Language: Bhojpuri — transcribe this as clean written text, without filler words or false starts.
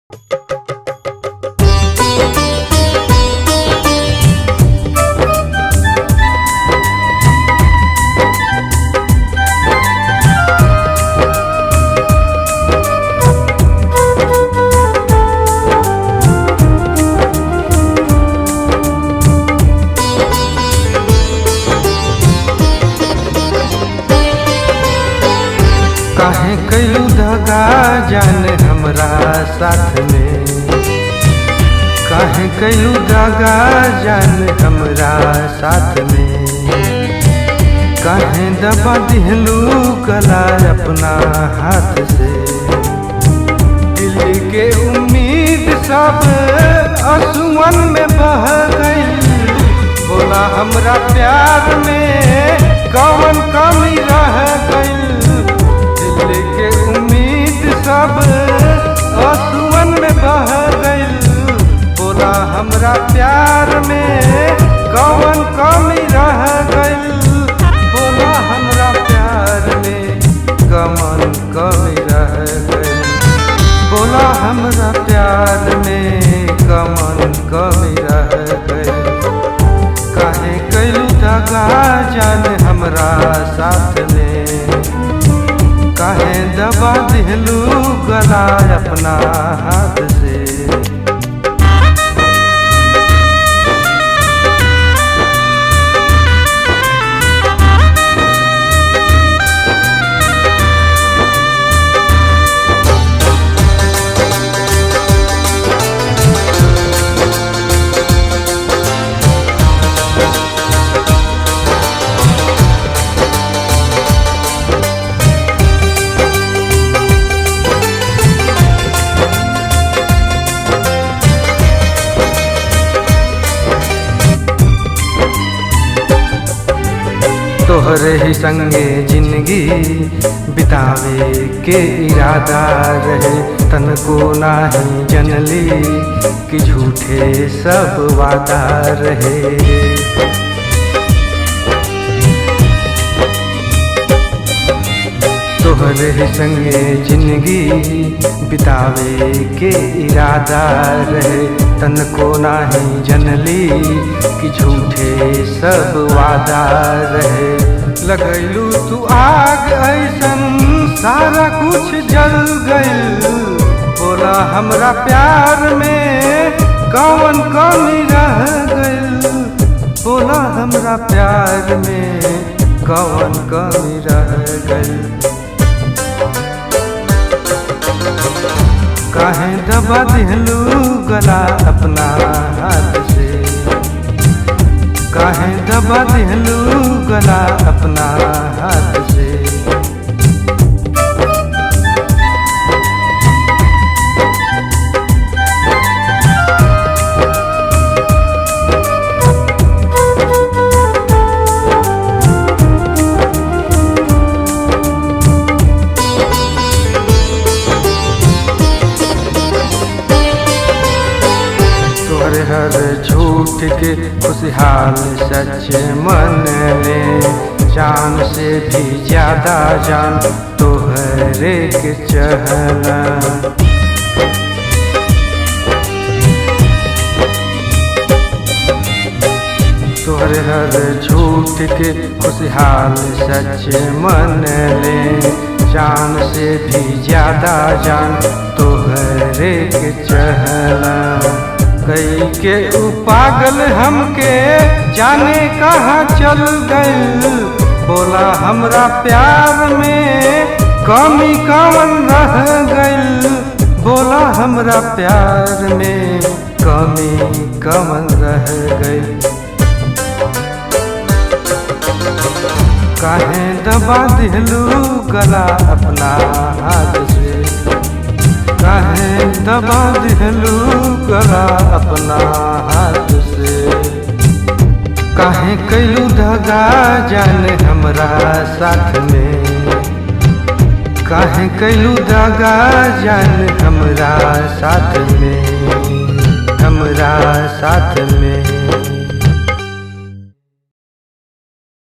काहे कइलू दगा जान हमरा साथ में, काहे कइलू दगा जान हमरा साथ में, काहे दबा दिहलू गला अपना हाथ से। दिल के उम्मीद सब आंसुअन में बह गई, बोला हमरा प्यार में कौन कमी रह गई। दिल के उम्मीद सब आंसुअन में बह गई, बोला हमरा प्यार में कौन कमी रह गई। बोला हमरा प्यार में कौन कमी रह गई, बोला हमरा प्यार में कौन कमी रह गई। काहे कइलू दगा जान हमरा साथ में, काहे दबा दिहलू गला अपना हाथ से। तोहरे ही संगे जिंदगी बितावे के इरादा रहे, तनको नाही जनली कि झूठे सब वादा रहे। तोहरे ही संगे जिंदगी बितावे के इरादा रहे, तनको नाही जनली कि झूठे सब वादा रहे। लगैलू तू आग ऐसन सारा कुछ जल गइल, बोला हमरा प्यार में कौन कमी रह गइल। बोला हमरा प्यार में कौन कमी रह गइल। काहे दबा दिहलू गला अपना हाथ से, काहे दबा दिहलू गला अपना हाथ से। हर झूठ के खुशहाल सच मन ले, जान से भी ज्यादा जान तोहरे के चहला। तोहरे हर झूठ के खुशहाल सच मन ले, जान से भी ज्यादा जान तोहरे के चहला। कई के उ पागल हमके जाने कहाँ चल गइल, बोला हमरा प्यार में कमी कौन रह गइल। बोला हमरा प्यार में कमी कौन रह गइल। काहे दबा दिहलू गला अपना हाथ से, काहे दबा दिहलू गला अपना हाथ से। काहे कइलू दगा जान हमरा साथ में, काहे कइलू दगा जान हमरा साथ में, हमरा साथ में।